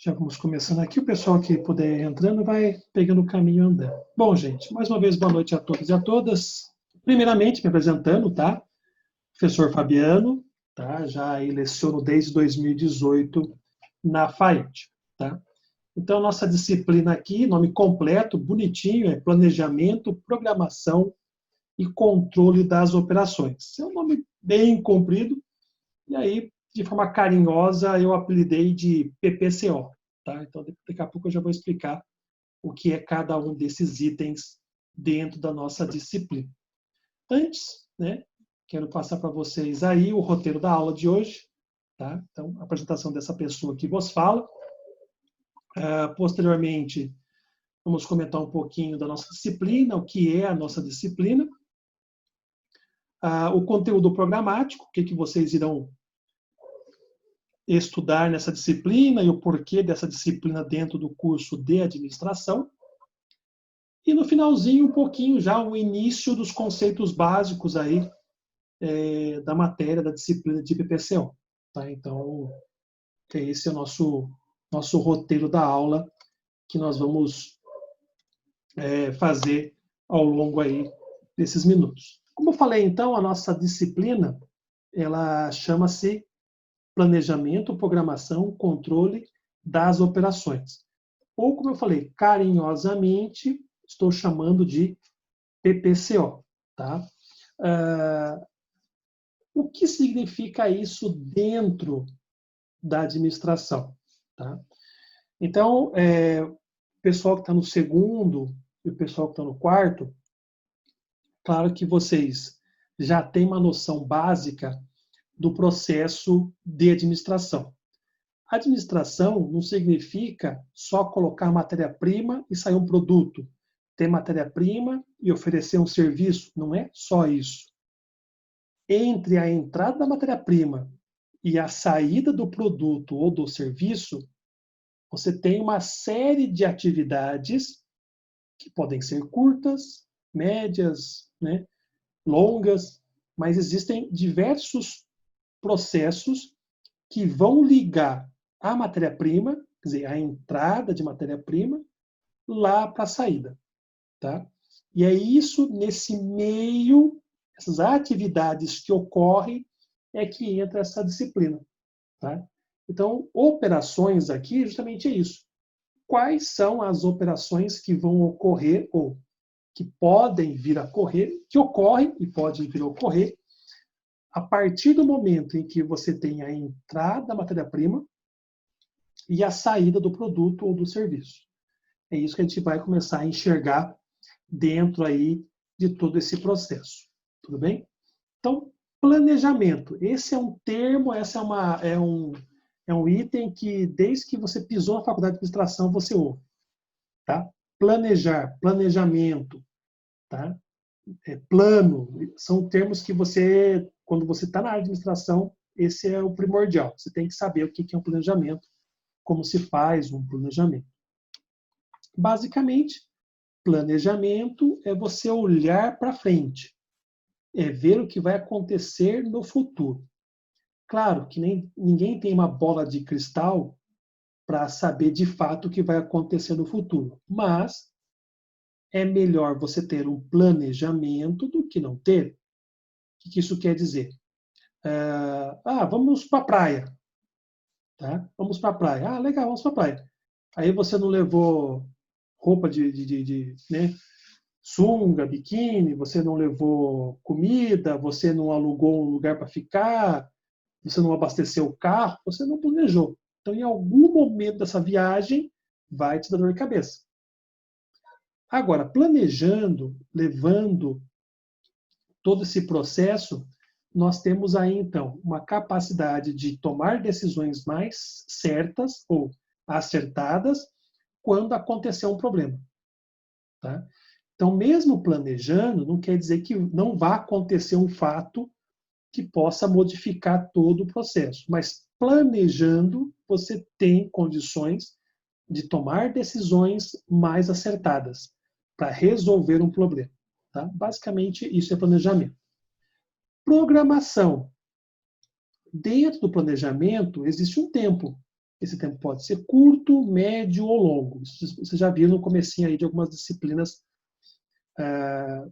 Já vamos começando aqui. O pessoal que puder entrando vai pegando o caminho andando. Bom, gente, mais uma vez, boa noite a todos e a todas. Primeiramente, me apresentando, tá? Professor Fabiano, tá? Já leciono desde 2018 na FAIT, tá? Então, nossa disciplina aqui, nome completo, bonitinho, é Planejamento, Programação e Controle das Operações. É um nome bem comprido, e aí, de forma carinhosa, eu apelidei de PPCO. Tá? Então, daqui a pouco eu já vou explicar o que é cada um desses itens dentro da nossa disciplina. Antes, né, quero passar para vocês aí o roteiro da aula de hoje. Tá? Então, a apresentação dessa pessoa que vos fala. Posteriormente, vamos comentar um pouquinho da nossa disciplina, o que é a nossa disciplina. O conteúdo programático, o que vocês irão estudar nessa disciplina e o porquê dessa disciplina dentro do curso de administração. E no finalzinho, um pouquinho já o início dos conceitos básicos aí da matéria, da disciplina de PPCO. Tá? Então, esse é o nosso roteiro da aula que nós vamos fazer ao longo aí desses minutos. Como eu falei, então, a nossa disciplina, ela chama-se Planejamento, Programação, Controle das Operações. Ou, como eu falei, carinhosamente, estou chamando de PPCO. Tá? O que significa isso dentro da administração? Tá? Então, o pessoal que está no segundo e o pessoal que está no quarto, claro que vocês já têm uma noção básica do processo de administração. Administração não significa só colocar matéria-prima e sair um produto. Ter matéria-prima e oferecer um serviço, não é só isso. Entre a entrada da matéria-prima e a saída do produto ou do serviço, você tem uma série de atividades que podem ser curtas, médias, né, longas, mas existem diversos processos que vão ligar a matéria-prima, quer dizer, a entrada de matéria-prima, lá para a saída. Tá? E é isso, nesse meio, essas atividades que ocorrem, é que entra essa disciplina. Tá? Então, operações aqui, justamente é isso. Quais são as operações que vão ocorrer, ou que podem vir a ocorrer, que ocorrem e podem vir a ocorrer, a partir do momento em que você tem a entrada da matéria-prima e a saída do produto ou do serviço. É isso que a gente vai começar a enxergar dentro aí de todo esse processo. Tudo bem? Então, planejamento. Esse é um termo, é um item que, desde que você pisou na faculdade de administração, você ouve. Tá? Planejar, planejamento, tá? Plano, são termos que você, quando você está na administração, esse é o primordial. Você tem que saber o que é um planejamento, como se faz um planejamento. Basicamente, planejamento é você olhar para frente, é ver o que vai acontecer no futuro. Claro que ninguém tem uma bola de cristal para saber de fato o que vai acontecer no futuro, mas é melhor você ter um planejamento do que não ter. O que isso quer dizer? Vamos para a praia. Tá? Vamos para a praia. Legal, vamos para a praia. Aí você não levou roupa né, sunga, biquíni, você não levou comida, você não alugou um lugar para ficar, você não abasteceu o carro, você não planejou. Então, em algum momento dessa viagem, vai te dar dor de cabeça. Agora, planejando, levando todo esse processo, nós temos aí, então, uma capacidade de tomar decisões mais certas ou acertadas quando acontecer um problema. Tá? Então, mesmo planejando, não quer dizer que não vá acontecer um fato que possa modificar todo o processo. Mas planejando, você tem condições de tomar decisões mais acertadas para resolver um problema. Tá? Basicamente, isso é planejamento. Programação. Dentro do planejamento, existe um tempo. Esse tempo pode ser curto, médio ou longo. Isso você já viu no comecinho aí de algumas disciplinas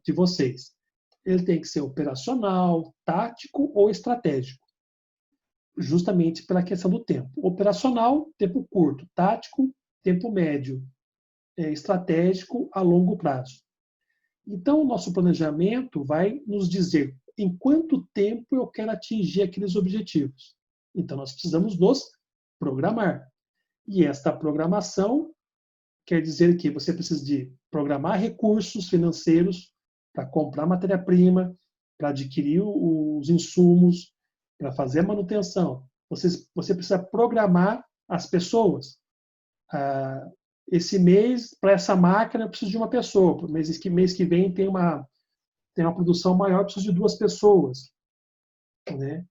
de vocês. Ele tem que ser operacional, tático ou estratégico, justamente pela questão do tempo. Operacional, tempo curto. Tático, tempo médio. Estratégico, a longo prazo. Então, o nosso planejamento vai nos dizer em quanto tempo eu quero atingir aqueles objetivos. Então, nós precisamos nos programar. E esta programação quer dizer que você precisa de programar recursos financeiros para comprar matéria-prima, para adquirir os insumos, para fazer a manutenção. Você precisa programar as pessoas. Esse mês, para essa máquina, eu preciso de uma pessoa. Mês que vem tem uma produção maior, eu preciso de 2 pessoas. Né?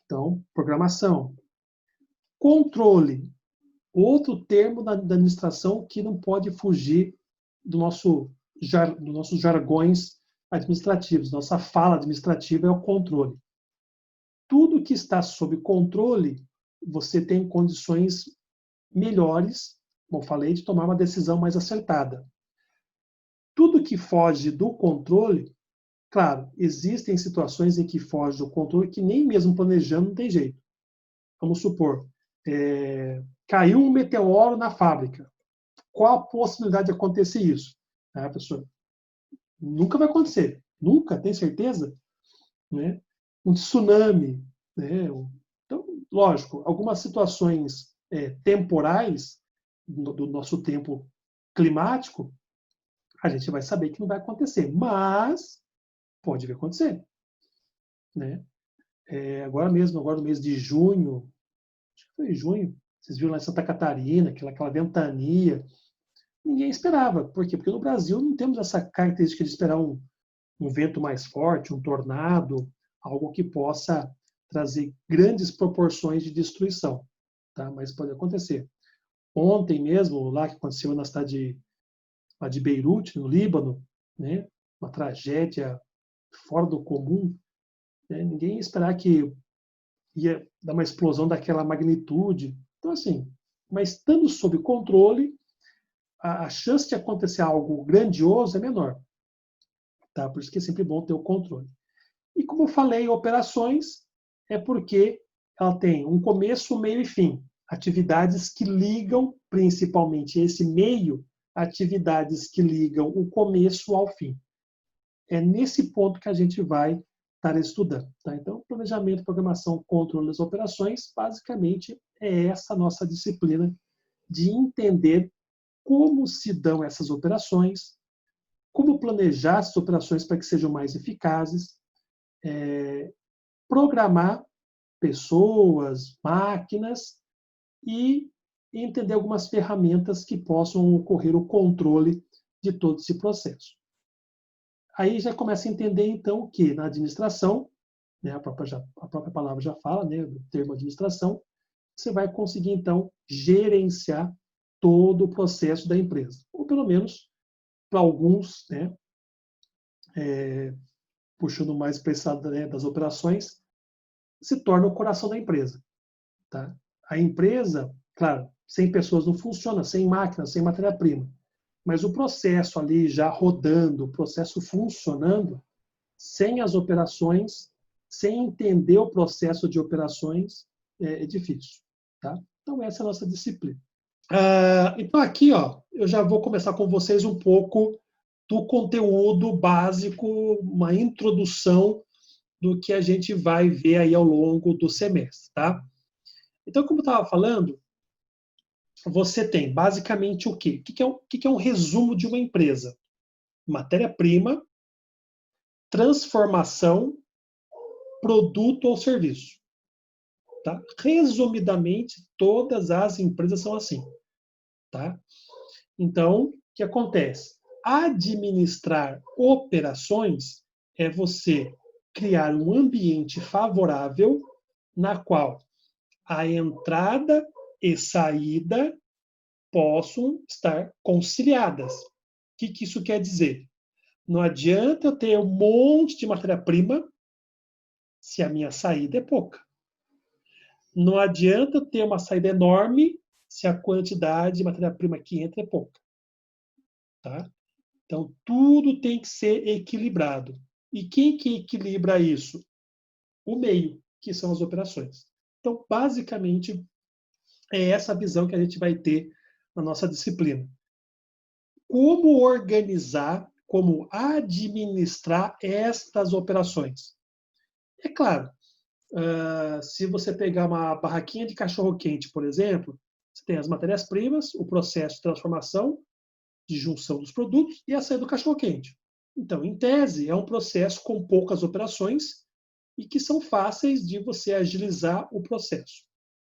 Então, programação. Controle. Outro termo da administração que não pode fugir dos nossos jargões administrativos. Nossa fala administrativa é o controle. Tudo que está sob controle, você tem condições melhores, como eu falei, de tomar uma decisão mais acertada. Tudo que foge do controle, claro, existem situações em que foge do controle que nem mesmo planejando não tem jeito. Vamos supor, caiu um meteoro na fábrica. Qual a possibilidade de acontecer isso? Professor, nunca vai acontecer. Nunca, tem certeza? Né? Um tsunami. Né? Então, lógico, algumas situações temporais do nosso tempo climático, a gente vai saber que não vai acontecer, mas pode vir a acontecer. Né? Agora no mês de junho, acho que foi junho, vocês viram lá em Santa Catarina, aquela ventania, ninguém esperava. Por quê? Porque no Brasil não temos essa característica de esperar um vento mais forte, um tornado, algo que possa trazer grandes proporções de destruição. Tá? Mas pode acontecer. Ontem mesmo, lá que aconteceu na cidade de Beirute, no Líbano, né? Uma tragédia fora do comum. Né? Ninguém ia esperar que ia dar uma explosão daquela magnitude. Então, assim, mas estando sob controle, a chance de acontecer algo grandioso é menor. Tá? Por isso que é sempre bom ter o controle. E como eu falei, operações é porque ela tem um começo, meio e fim. Atividades que ligam, principalmente esse meio, atividades que ligam o começo ao fim. É nesse ponto que a gente vai estar estudando. Tá? Então, planejamento, programação, controle das operações, basicamente é essa nossa disciplina de entender como se dão essas operações, como planejar essas operações para que sejam mais eficazes, programar pessoas, máquinas e entender algumas ferramentas que possam ocorrer o controle de todo esse processo. Aí já começa a entender, então, que na administração, né, a própria palavra já fala, né, o termo administração, você vai conseguir, então, gerenciar todo o processo da empresa. Ou, pelo menos, para alguns, né, puxando mais para esse lado, né, das operações, se torna o coração da empresa. Tá? A empresa, claro, sem pessoas não funciona, sem máquinas, sem matéria-prima. Mas o processo ali já rodando, o processo funcionando, sem as operações, sem entender o processo de operações, é difícil. Tá? Então, essa é a nossa disciplina. Então, aqui, eu já vou começar com vocês um pouco do conteúdo básico, uma introdução do que a gente vai ver aí ao longo do semestre. Tá? Então, como eu estava falando, você tem basicamente o quê? O que é um resumo de uma empresa? Matéria-prima, transformação, produto ou serviço. Tá? Resumidamente, todas as empresas são assim. Tá? Então, o que acontece? Administrar operações é você criar um ambiente favorável na qual a entrada e saída possam estar conciliadas. O que isso quer dizer? Não adianta eu ter um monte de matéria-prima se a minha saída é pouca. Não adianta eu ter uma saída enorme se a quantidade de matéria-prima que entra é pouca. Tá? Então, tudo tem que ser equilibrado. E quem que equilibra isso? O meio, que são as operações. Então, basicamente, é essa visão que a gente vai ter na nossa disciplina. Como organizar, como administrar estas operações? É claro, se você pegar uma barraquinha de cachorro-quente, por exemplo, você tem as matérias-primas, o processo de transformação, de junção dos produtos e a saída do cachorro-quente. Então, em tese, é um processo com poucas operações e que são fáceis de você agilizar o processo,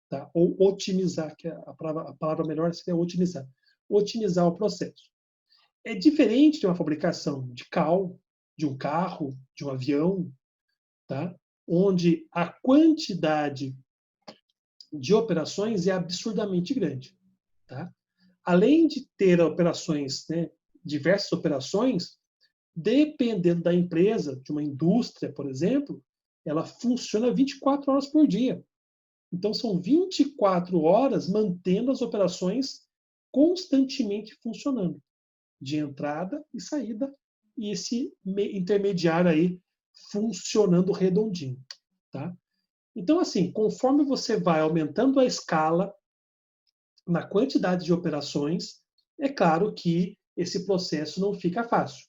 tá? Ou otimizar, que a palavra melhor seria otimizar. Otimizar o processo. É diferente de uma fabricação de carro, de um carro, de um avião, tá? Onde a quantidade de operações é absurdamente grande. Tá? Além de ter operações, né, diversas operações, dependendo da empresa, de uma indústria, por exemplo, ela funciona 24 horas por dia. Então, são 24 horas mantendo as operações constantemente funcionando, de entrada e saída, e esse intermediário aí funcionando redondinho. Tá? Então, assim, conforme você vai aumentando a escala, na quantidade de operações, é claro que esse processo não fica fácil.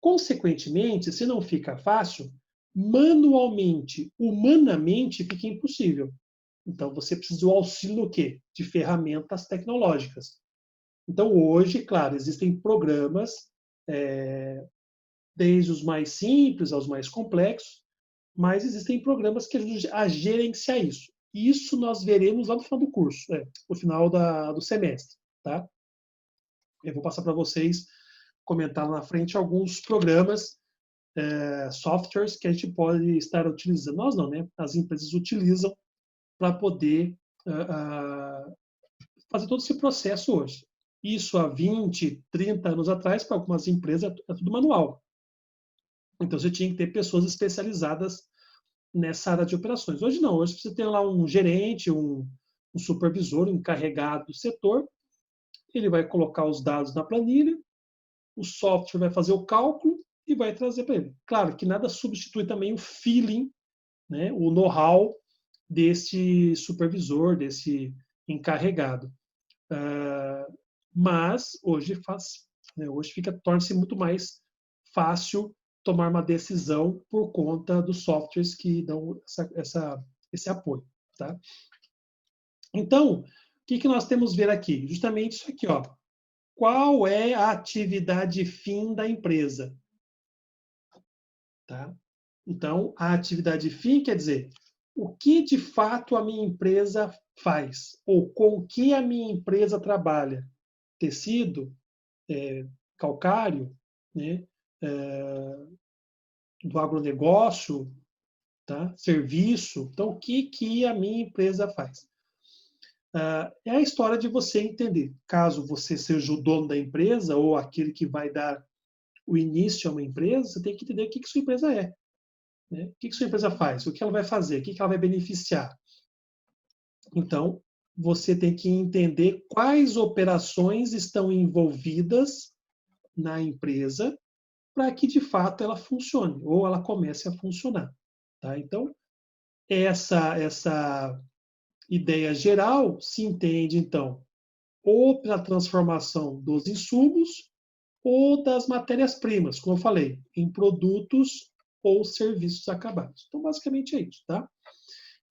Consequentemente, se não fica fácil, manualmente, humanamente, fica impossível. Então, você precisa do auxílio do quê? De ferramentas tecnológicas. Então, hoje, claro, existem programas, desde os mais simples aos mais complexos, mas existem programas que ajudam a gerenciar isso. Isso nós veremos lá no final do curso, no final do semestre. Tá? Eu vou passar para vocês, comentar lá na frente alguns programas, softwares que a gente pode estar utilizando. Nós não, né? As empresas utilizam para poder fazer todo esse processo hoje. Isso há 20, 30 anos atrás, para algumas empresas, é tudo manual. Então, você tinha que ter pessoas especializadas nessa área de operações. Hoje não, hoje você tem lá um gerente, um supervisor, um encarregado do setor, ele vai colocar os dados na planilha, o software vai fazer o cálculo e vai trazer para ele. Claro que nada substitui também o feeling, né, o know-how desse supervisor, desse encarregado. Mas hoje hoje torna-se muito mais fácil tomar uma decisão por conta dos softwares que dão esse apoio. Tá? Então, o que nós temos a ver aqui? Justamente isso aqui, ó. Qual é a atividade fim da empresa? Tá? Então, a atividade fim quer dizer o que de fato a minha empresa faz, ou com que a minha empresa trabalha. Tecido, calcário, né? Do agronegócio, tá? Serviço. Então, o que a minha empresa faz? É a história de você entender. Caso você seja o dono da empresa ou aquele que vai dar o início a uma empresa, você tem que entender o que sua empresa é. Né? O que sua empresa faz? O que ela vai fazer? O que ela vai beneficiar? Então, você tem que entender quais operações estão envolvidas na empresa para que, de fato, ela funcione ou ela comece a funcionar. Tá? Então, essa ideia geral se entende, então, ou pela transformação dos insumos ou das matérias-primas, como eu falei, em produtos ou serviços acabados. Então, basicamente é isso, tá?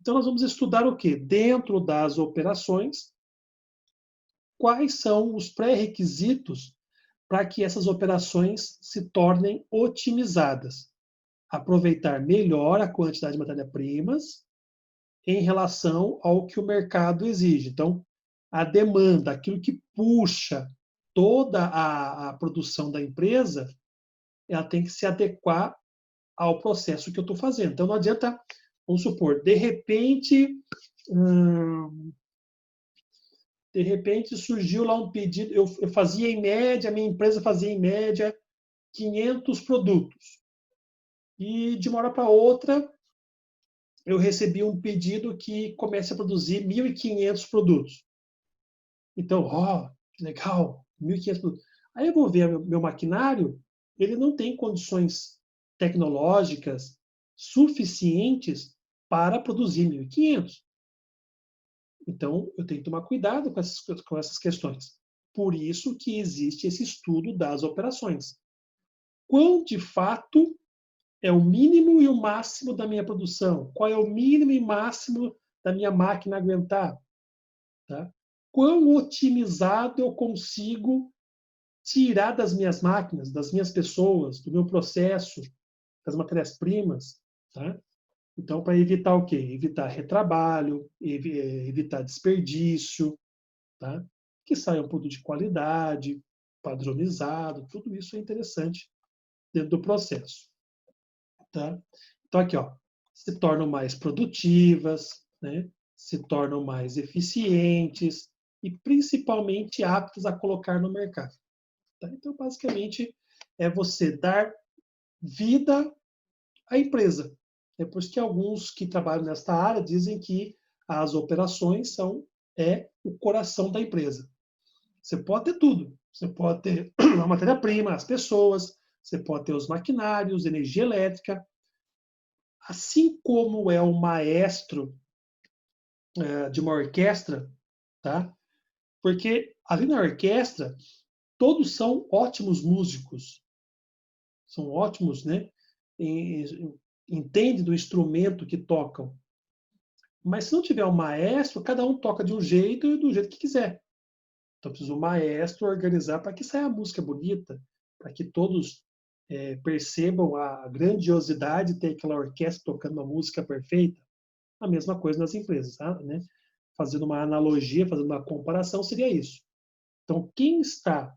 Então, nós vamos estudar o quê? Dentro das operações, quais são os pré-requisitos para que essas operações se tornem otimizadas. Aproveitar melhor a quantidade de matérias-primas em relação ao que o mercado exige. Então, a demanda, aquilo que puxa toda a produção da empresa, ela tem que se adequar ao processo que eu estou fazendo. Então, não adianta, vamos supor, de repente surgiu lá um pedido, eu fazia em média, a minha empresa fazia em média 500 produtos. E de uma hora para outra, eu recebi um pedido que comece a produzir 1.500 produtos. Então, ó, que legal, 1.500 produtos. Aí eu vou ver meu maquinário, ele não tem condições tecnológicas suficientes para produzir 1.500. Então, eu tenho que tomar cuidado com essas questões. Por isso que existe esse estudo das operações. Quão, de fato, é o mínimo e o máximo da minha produção? Qual é o mínimo e máximo da minha máquina aguentar? Tá? Quão otimizado eu consigo tirar das minhas máquinas, das minhas pessoas, do meu processo, das matérias-primas? Tá? Então, para evitar o quê? Evitar retrabalho, evitar desperdício, tá? Que saia um produto de qualidade, padronizado, tudo isso é interessante dentro do processo. Tá? Então, aqui, ó, se tornam mais produtivas, né? Se tornam mais eficientes e principalmente aptas a colocar no mercado. Tá? Então, basicamente, é você dar vida à empresa. É por isso que alguns que trabalham nesta área dizem que as operações é o coração da empresa. Você pode ter tudo. Você pode ter a matéria-prima, as pessoas, você pode ter os maquinários, energia elétrica, assim como é o maestro de uma orquestra, tá? Porque ali na orquestra todos são ótimos músicos, são ótimos, né? Entendem do instrumento que tocam. Mas se não tiver um maestro, cada um toca de um jeito e do jeito que quiser. Então precisa o maestro organizar para que saia a música bonita, para que todos percebam a grandiosidade de ter aquela orquestra tocando uma música perfeita. A mesma coisa nas empresas, tá? Né? Fazendo uma analogia, fazendo uma comparação, seria isso. Então, quem está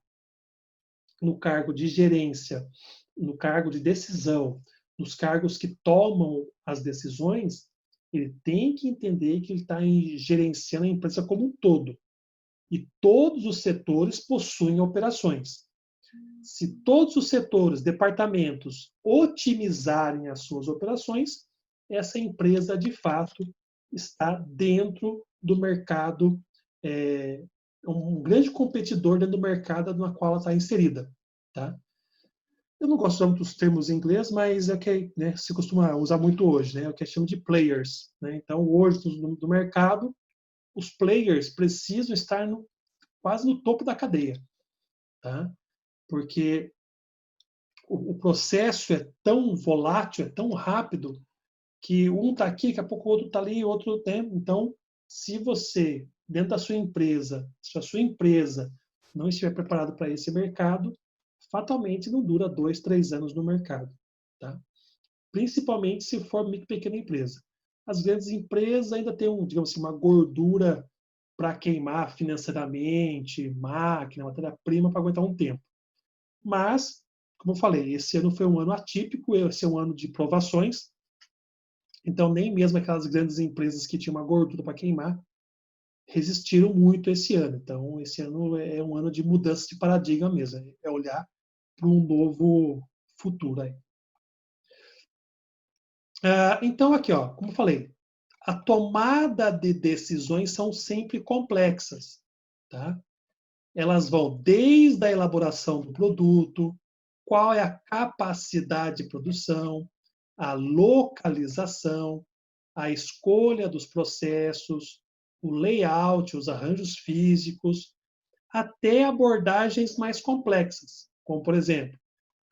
no cargo de gerência, no cargo de decisão, nos cargos que tomam as decisões, ele tem que entender que ele está gerenciando a empresa como um todo. E todos os setores possuem operações. Se todos os setores, departamentos, otimizarem as suas operações, essa empresa, de fato, está dentro do mercado, um grande competidor dentro do mercado no qual ela está inserida. Tá? Eu não gosto muito dos termos em inglês, mas é o que, né, se costuma usar muito hoje, né, é o que é chamado de players. Né? Então, hoje, do mercado, os players precisam estar quase no topo da cadeia. Tá? Porque o processo é tão volátil, é tão rápido, que um está aqui, daqui a pouco o outro está ali, outro tempo. Então, se você, dentro da sua empresa, se a sua empresa não estiver preparado para esse mercado, fatalmente não dura 2, 3 anos no mercado. Tá? Principalmente se for micro e pequena empresa. As grandes empresas ainda têm, digamos assim, uma gordura para queimar financeiramente, máquina, matéria-prima para aguentar um tempo. Mas, como eu falei, esse ano foi um ano atípico, esse é um ano de provações, então nem mesmo aquelas grandes empresas que tinham uma gordura para queimar resistiram muito esse ano. Então, esse ano é um ano de mudança de paradigma mesmo, é olhar para um novo futuro aí. Então, aqui, ó, como eu falei, a tomada de decisões são sempre complexas, tá? Elas vão desde a elaboração do produto, qual é a capacidade de produção, a localização, a escolha dos processos, o layout, os arranjos físicos, até abordagens mais complexas, como, por exemplo,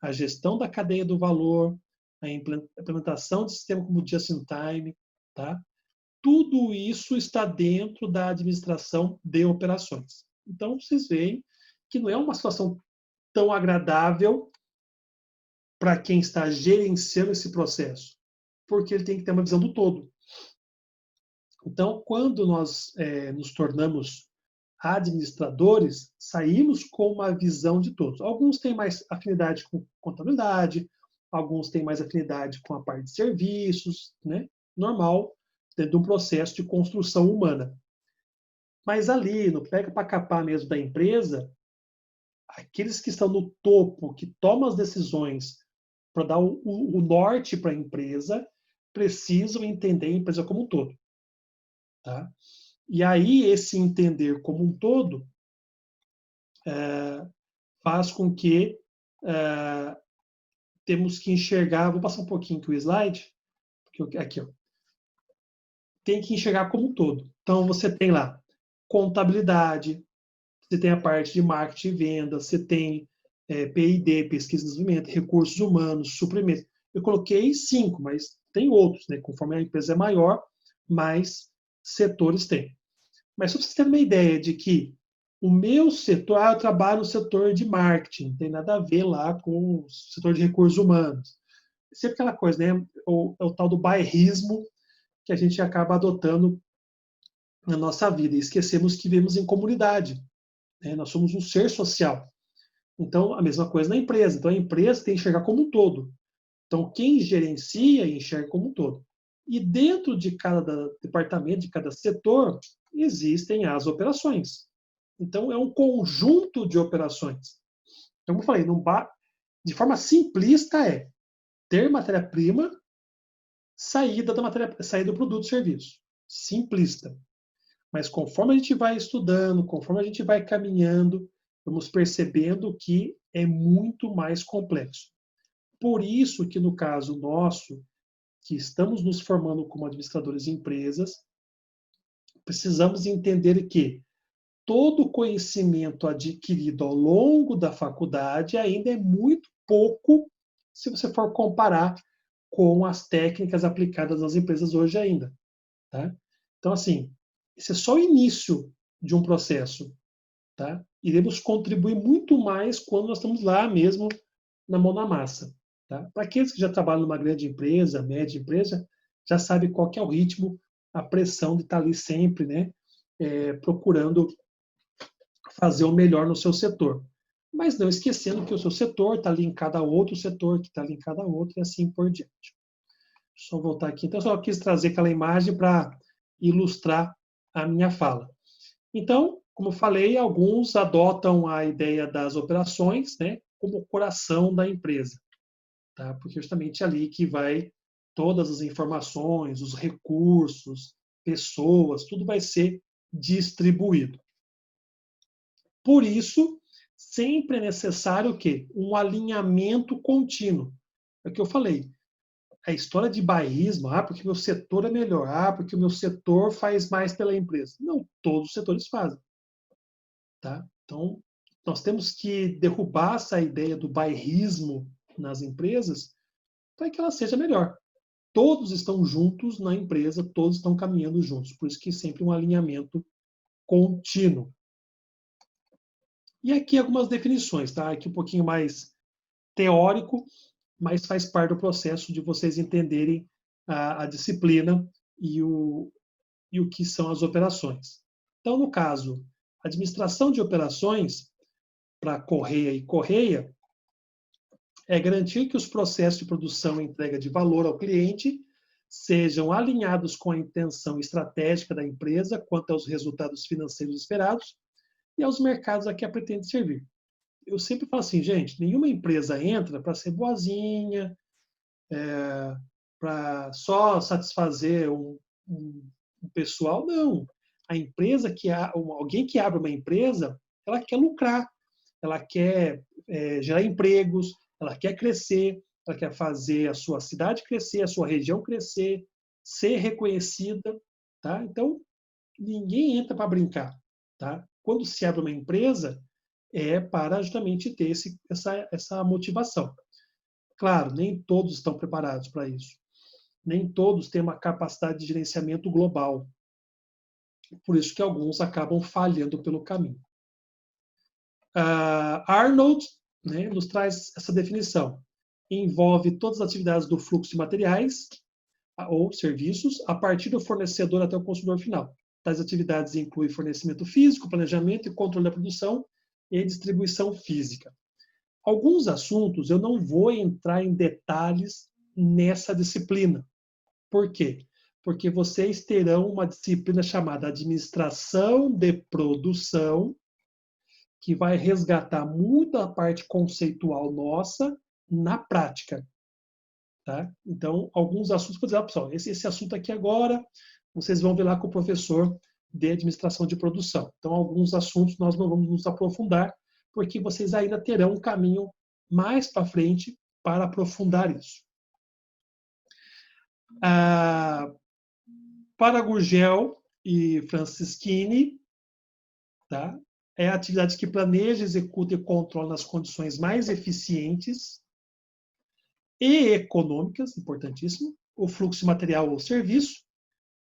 a gestão da cadeia do valor, a implementação de sistema como just-in-time, tá? Tudo isso está dentro da administração de operações. Então, vocês veem que não é uma situação tão agradável para quem está gerenciando esse processo, porque ele tem que ter uma visão do todo. Então, quando nós nos tornamos administradores, saímos com uma visão de todos. Alguns têm mais afinidade com contabilidade, alguns têm mais afinidade com a parte de serviços, né? Normal, dentro de um processo de construção humana. Mas ali, no pega para capar mesmo da empresa, aqueles que estão no topo, que tomam as decisões para dar o norte para a empresa, precisam entender a empresa como um todo. Tá? E aí, esse entender como um todo faz com que temos que enxergar, vou passar um pouquinho aqui o slide, porque aqui, ó, tem que enxergar como um todo. Então, você tem lá contabilidade, você tem a parte de marketing e venda, você tem P&D, pesquisa e desenvolvimento, recursos humanos, suprimentos. Eu coloquei 5, mas tem outros, né? Conforme a empresa é maior, mais setores tem. Mas só para vocês terem uma ideia de que o meu setor, eu trabalho no setor de marketing, não tem nada a ver lá com o setor de recursos humanos. Sempre aquela coisa, né? É o tal do bairrismo que a gente acaba adotando na nossa vida. E esquecemos que vivemos em comunidade, né? Nós somos um ser social. Então, a mesma coisa na empresa. Então, a empresa tem que enxergar como um todo. Então, quem gerencia, enxerga como um todo. E dentro de cada departamento, de cada setor, existem as operações. Então, é um conjunto de operações. Então, como eu falei, de forma simplista ter matéria-prima, saída do produto e serviço. Simplista. Mas conforme a gente vai estudando, conforme a gente vai caminhando, vamos percebendo que é muito mais complexo. Por isso que no caso nosso, que estamos nos formando como administradores de empresas, precisamos entender que todo conhecimento adquirido ao longo da faculdade ainda é muito pouco se você for comparar com as técnicas aplicadas nas empresas hoje ainda. Tá? Então, assim, esse é só o início de um processo. Tá? Iremos contribuir muito mais quando nós estamos lá mesmo, na mão na massa. Tá? Para aqueles que já trabalham numa grande empresa, média empresa, já sabe qual que é o ritmo, a pressão de estar ali sempre, né, procurando fazer o melhor no seu setor. Mas não esquecendo que o seu setor está linkado a outro setor, que está linkado a outro, e assim por diante. Deixa eu voltar aqui. Então, eu só quis trazer aquela imagem para ilustrar a minha fala. Então, como eu falei, alguns adotam a ideia das operações, né, como o coração da empresa, tá? Porque justamente é ali que vai todas as informações, os recursos, pessoas, tudo vai ser distribuído. Por isso, sempre é necessário o quê? Um alinhamento contínuo. É o que eu falei. A história de bairrismo, porque meu setor é melhor, porque o meu setor faz mais pela empresa. Não, todos os setores fazem. Tá? Então, nós temos que derrubar essa ideia do bairrismo nas empresas para que ela seja melhor. Todos estão juntos na empresa, todos estão caminhando juntos. Por isso que sempre um alinhamento contínuo. E aqui algumas definições, tá? Aqui um pouquinho mais teórico, mas faz parte do processo de vocês entenderem a disciplina e o que são as operações. Então, no caso, administração de operações, para correia e correia, é garantir que os processos de produção e entrega de valor ao cliente sejam alinhados com a intenção estratégica da empresa quanto aos resultados financeiros esperados e aos mercados a que a pretende servir. Eu sempre falo assim, gente, nenhuma empresa entra para ser boazinha, para só satisfazer um pessoal, não. A empresa alguém que abre uma empresa, ela quer lucrar, ela quer gerar empregos, ela quer crescer, ela quer fazer a sua cidade crescer, a sua região crescer, ser reconhecida, tá? Então, ninguém entra para brincar, tá? Quando se abre uma empresa, é para justamente ter essa motivação. Claro, nem todos estão preparados para isso. Nem todos têm uma capacidade de gerenciamento global. Por isso que alguns acabam falhando pelo caminho. Arnold, né, nos traz essa definição. Envolve todas as atividades do fluxo de materiais ou serviços a partir do fornecedor até o consumidor final. Tais atividades incluem fornecimento físico, planejamento e controle da produção e distribuição física. Alguns assuntos eu não vou entrar em detalhes nessa disciplina. Por quê? Porque vocês terão uma disciplina chamada Administração de Produção, que vai resgatar muito a parte conceitual nossa na prática. Tá? Então, alguns assuntos, por exemplo, pessoal, esse assunto aqui agora, vocês vão ver lá com o professor de Administração de Produção. Então, alguns assuntos nós não vamos nos aprofundar, porque vocês ainda terão um caminho mais para frente para aprofundar isso. Para Gurgel e Francischini, tá? É a atividade que planeja, executa e controla nas condições mais eficientes e econômicas, importantíssimo, o fluxo de material ou serviço,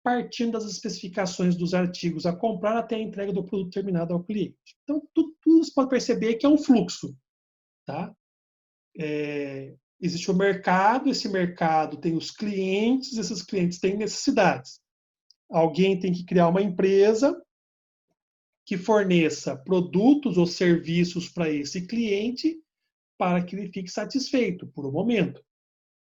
partindo das especificações dos artigos a comprar até a entrega do produto terminado ao cliente. Então, tudo você pode perceber que é um fluxo. Tá? Existe o mercado, esse mercado tem os clientes, esses clientes têm necessidades. Alguém tem que criar uma empresa que forneça produtos ou serviços para esse cliente para que ele fique satisfeito por um momento.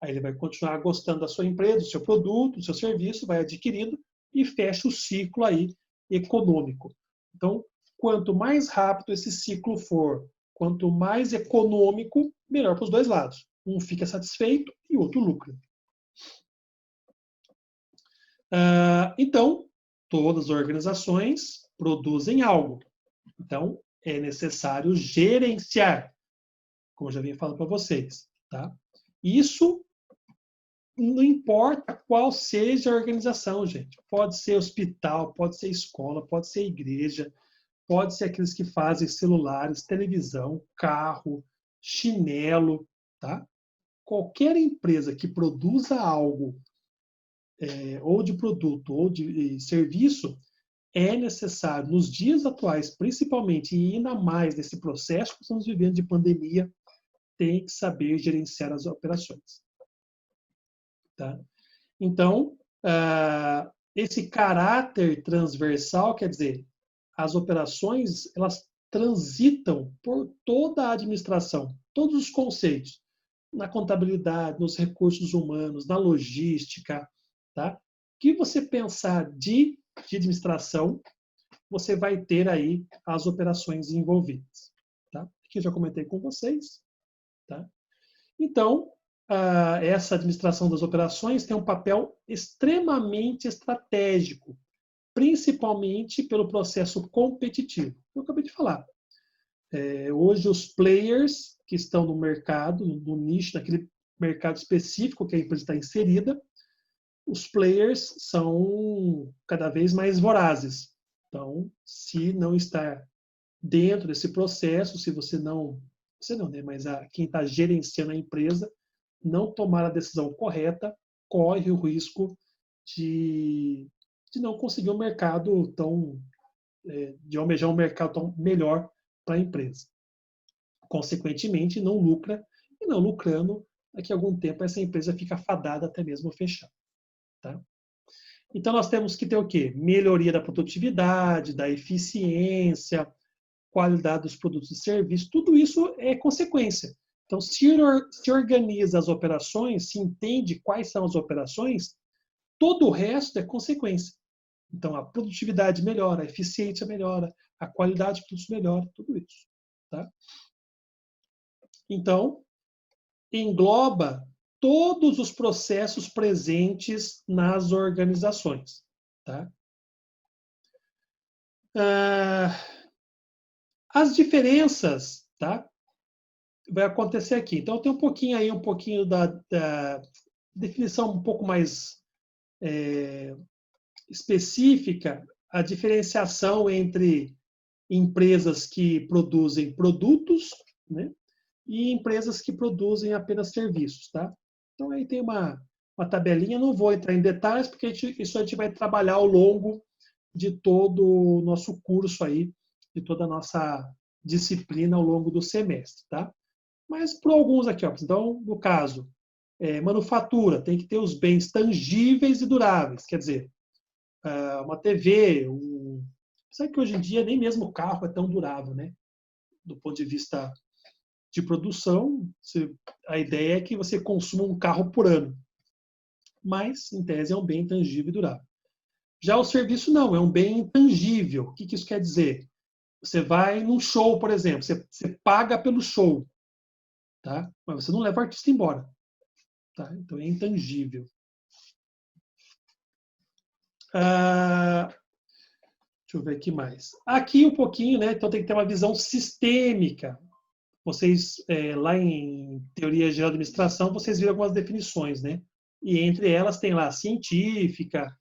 Aí ele vai continuar gostando da sua empresa, do seu produto, do seu serviço, vai adquirindo e fecha o ciclo aí econômico. Então, quanto mais rápido esse ciclo for, quanto mais econômico, melhor para os dois lados. Um fica satisfeito e o outro lucra. Então, todas as organizações produzem algo. Então, é necessário gerenciar, como eu já vinha falando para vocês. Tá? Isso não importa qual seja a organização, gente. Pode ser hospital, pode ser escola, pode ser igreja, pode ser aqueles que fazem celulares, televisão, carro, chinelo, tá? Qualquer empresa que produza algo, ou de produto ou de serviço, é necessário, nos dias atuais, principalmente, e ainda mais nesse processo que estamos vivendo de pandemia, tem que saber gerenciar as operações. Tá? Então, esse caráter transversal, quer dizer, as operações, elas transitam por toda a administração, todos os conceitos, na contabilidade, nos recursos humanos, na logística, tá? Que você pensar de administração, você vai ter aí as operações envolvidas, tá? Que eu já comentei com vocês, tá? Então, essa administração das operações tem um papel extremamente estratégico, principalmente pelo processo competitivo. Eu acabei de falar. Hoje, os players que estão no mercado, no nicho, naquele mercado específico que a empresa está inserida, os players são cada vez mais vorazes. Então, se não está dentro desse processo, se você não, né, mas quem está gerenciando a empresa, não tomar a decisão correta, corre o risco de não conseguir um mercado tão, de almejar um mercado tão melhor para a empresa. Consequentemente, não lucra, e não lucrando, daqui a algum tempo essa empresa fica fadada até mesmo fechar. Tá? Então, nós temos que ter o quê? Melhoria da produtividade, da eficiência, qualidade dos produtos e serviços, tudo isso é consequência. Então, se organiza as operações, se entende quais são as operações, todo o resto é consequência. Então, a produtividade melhora, a eficiência melhora, a qualidade dos produtos melhora, tudo isso. Tá? Então, engloba todos os processos presentes nas organizações. Tá? As diferenças, tá? Vai acontecer aqui. Então, tem um pouquinho da definição um pouco mais específica, a diferenciação entre empresas que produzem produtos, né, e empresas que produzem apenas serviços, tá? Então, aí tem uma tabelinha, não vou entrar em detalhes, porque isso a gente vai trabalhar ao longo de todo o nosso curso aí, de toda a nossa disciplina ao longo do semestre, tá? Mas por alguns aqui, ó. Então, no caso, manufatura, tem que ter os bens tangíveis e duráveis, quer dizer, uma TV, sabe que hoje em dia nem mesmo o carro é tão durável, né? Do ponto de vista de produção, a ideia é que você consuma um carro por ano. Mas, em tese, é um bem tangível e durável. Já o serviço não, é um bem intangível. O que isso quer dizer? Você vai num show, por exemplo, você paga pelo show, tá? Mas você não leva o artista embora. Tá? Então é intangível. Deixa eu ver aqui mais. Aqui um pouquinho, né? Então tem que ter uma visão sistêmica. Vocês, lá em Teoria Geral da Administração, vocês viram algumas definições, né? E entre elas tem lá científica,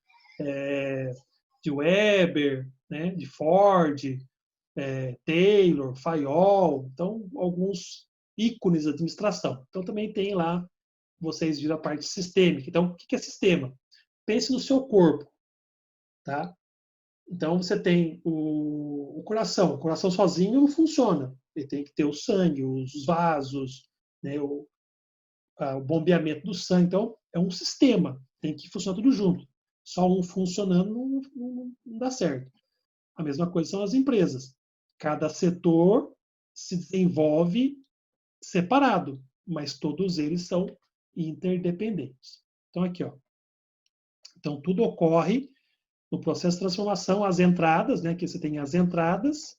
de Weber, né? De Ford, Taylor, Fayol. Então, alguns ícones da administração. Então também tem lá, vocês viram a parte sistêmica. Então, o que é sistema? Pense no seu corpo, tá? Então, você tem o coração. O coração sozinho não funciona. Ele tem que ter o sangue, os vasos, né, o bombeamento do sangue. Então, é um sistema. Tem que funcionar tudo junto. Só um funcionando não dá certo. A mesma coisa são as empresas. Cada setor se desenvolve separado, mas todos eles são interdependentes. Então, aqui, ó. Então, tudo ocorre no processo de transformação, as entradas, né, que você tem as entradas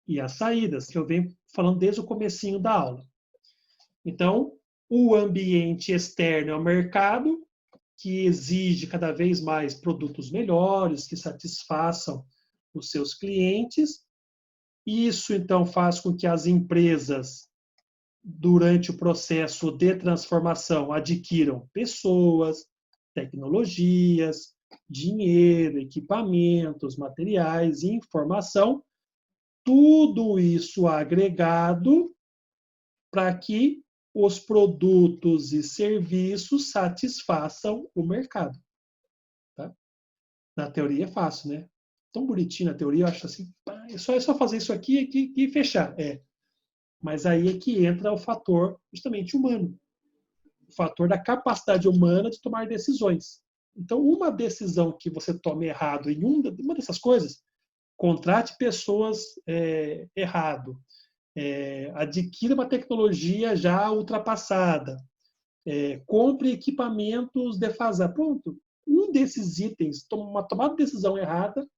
e as saídas, que eu venho falando desde o comecinho da aula. Então, o ambiente externo é o mercado, que exige cada vez mais produtos melhores, que satisfaçam os seus clientes. Isso, então, faz com que as empresas, durante o processo de transformação, adquiram pessoas, tecnologias, dinheiro, equipamentos, materiais, informação, tudo isso agregado para que os produtos e serviços satisfaçam o mercado. Tá? Na teoria é fácil, né? Tão bonitinho na teoria, eu acho assim, é só fazer isso aqui e fechar. Mas aí é que entra o fator justamente humano, o fator da capacidade humana de tomar decisões. Então, uma decisão que você tome errado em uma dessas coisas, contrate pessoas errado, adquira uma tecnologia já ultrapassada, compre equipamentos defasados. Pronto, um desses itens, uma tomada de decisão errada,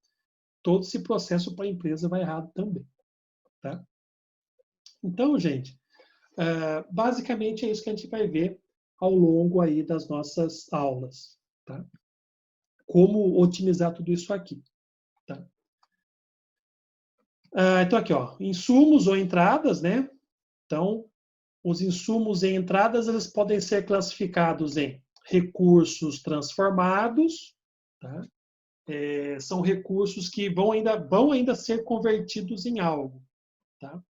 todo esse processo para a empresa vai errado também. Tá? Então, gente, basicamente é isso que a gente vai ver ao longo aí das nossas aulas. Tá? Como otimizar tudo isso aqui. Tá? Então, aqui, ó, insumos ou entradas, né? Então, os insumos e entradas, eles podem ser classificados em recursos transformados, tá? São recursos que vão ainda ser convertidos em algo. Tá?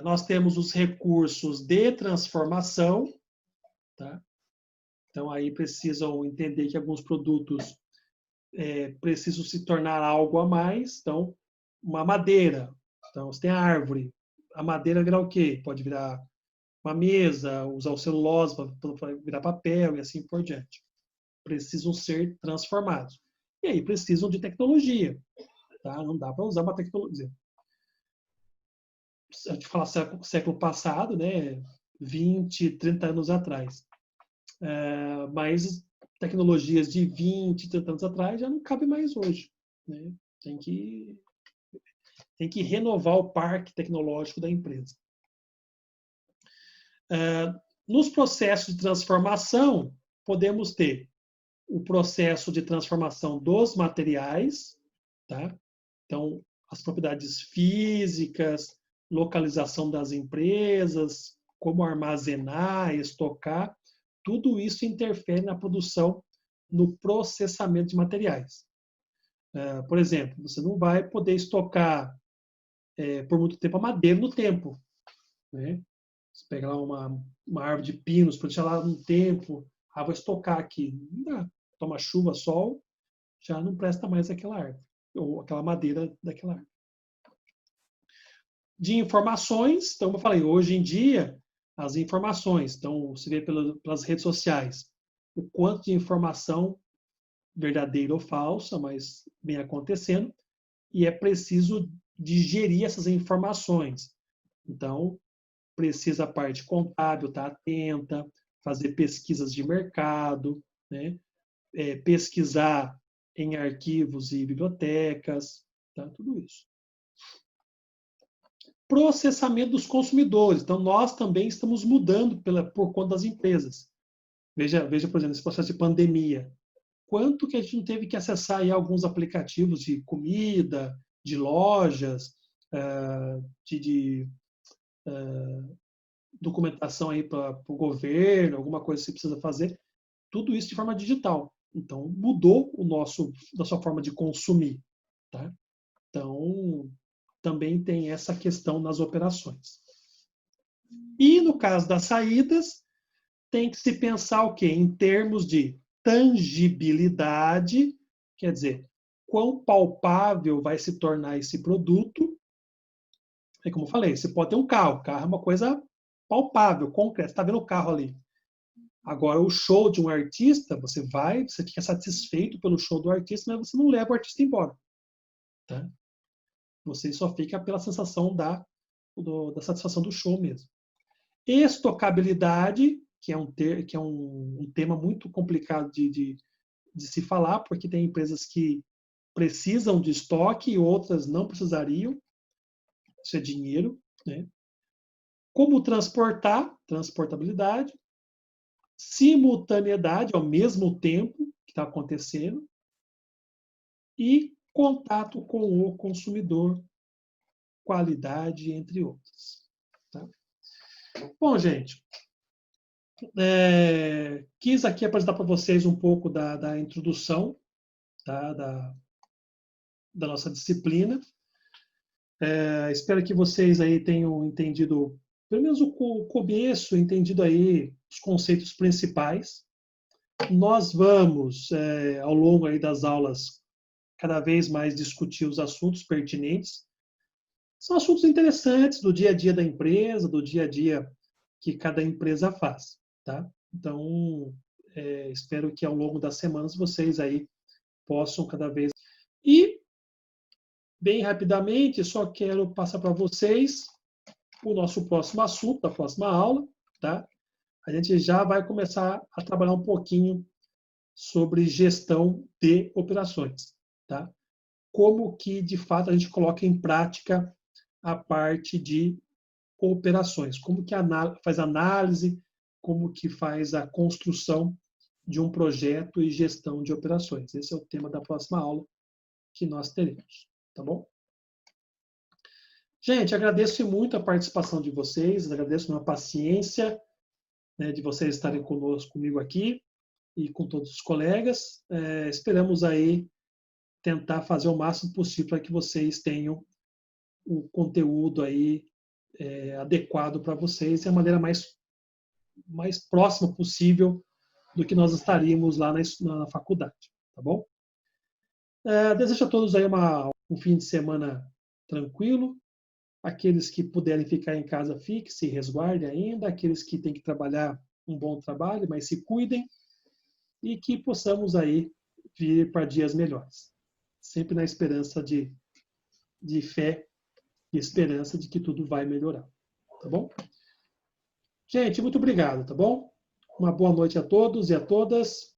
Nós temos os recursos de transformação. Tá? Então, aí precisam entender que alguns produtos precisam se tornar algo a mais. Então, uma madeira. Então, você tem a árvore. A madeira virar o quê? Pode virar uma mesa, usar o celulose para virar papel e assim por diante. Precisam ser transformados. E aí precisam de tecnologia. Tá? Não dá para usar uma tecnologia. A gente fala século passado, né? 20, 30 anos atrás. Mas tecnologias de 20, 30 anos atrás já não cabe mais hoje. Né? Tem que renovar o parque tecnológico da empresa. Nos processos de transformação, podemos ter o processo de transformação dos materiais, tá? Então, as propriedades físicas, localização das empresas, como armazenar, estocar, tudo isso interfere na produção, no processamento de materiais. Por exemplo, você não vai poder estocar por muito tempo a madeira no tempo. Né? Você pega lá uma árvore de pinos, para deixar lá um tempo, vou estocar aqui. Não dá. Toma chuva, sol, já não presta mais aquela árvore, ou aquela madeira daquela árvore. De informações, então, como eu falei, hoje em dia, as informações, então, você vê pelas redes sociais, o quanto de informação verdadeira ou falsa, mas vem acontecendo, e é preciso digerir essas informações. Então, precisa a parte contábil estar atenta, fazer pesquisas de mercado, né? Pesquisar em arquivos e bibliotecas, tá? Tudo isso. Processamento dos consumidores. Então, nós também estamos mudando por conta das empresas. Veja, por exemplo, esse processo de pandemia. quanto que a gente não teve que acessar aí alguns aplicativos de comida, de lojas, de documentação aí para o governo, alguma coisa que você precisa fazer, tudo isso de forma digital. Então, mudou nossa forma de consumir. Tá? Então, também tem essa questão nas operações. E no caso das saídas, tem que se pensar o quê? Em termos de tangibilidade, quer dizer, quão palpável vai se tornar esse produto. É como eu falei, você pode ter um carro. O carro é uma coisa palpável, concreta. Você está vendo o carro ali. Agora, o show de um artista, você fica satisfeito pelo show do artista, mas você não leva o artista embora. Tá? Você só fica pela sensação da satisfação do show mesmo. Estocabilidade, que é um tema muito complicado de se falar, porque tem empresas que precisam de estoque e outras não precisariam. Isso é dinheiro. Né? Como transportabilidade. Simultaneidade, ao mesmo tempo que está acontecendo, e contato com o consumidor, qualidade, entre outras. Tá? Bom, gente, quis aqui apresentar para vocês um pouco da introdução, tá? da nossa disciplina. Espero que vocês aí tenham entendido, pelo menos o começo, entendido aí os conceitos principais. Nós vamos, ao longo aí das aulas, cada vez mais discutir os assuntos pertinentes. São assuntos interessantes do dia a dia da empresa, do dia a dia que cada empresa faz. Tá? Então, espero que ao longo das semanas vocês aí possam cada vez... E, bem rapidamente, só quero passar para vocês o nosso próximo assunto, da próxima aula. Tá? A gente já vai começar a trabalhar um pouquinho sobre gestão de operações. Tá? Como que, de fato, a gente coloca em prática a parte de operações. Como que faz análise, como que faz a construção de um projeto e gestão de operações. Esse é o tema da próxima aula que nós teremos. Tá bom? Gente, agradeço muito a participação de vocês, agradeço a paciência, né, de vocês estarem comigo aqui e com todos os colegas. Esperamos aí tentar fazer o máximo possível para que vocês tenham o conteúdo aí adequado para vocês e a maneira mais próxima possível do que nós estaríamos lá na faculdade, tá bom? Desejo a todos aí um fim de semana tranquilo. Aqueles que puderem ficar em casa, fiquem, se resguardem ainda. Aqueles que têm que trabalhar, um bom trabalho, mas se cuidem. E que possamos aí vir para dias melhores. Sempre na esperança de fé e esperança de que tudo vai melhorar. Tá bom? Gente, muito obrigado, tá bom? Uma boa noite a todos e a todas.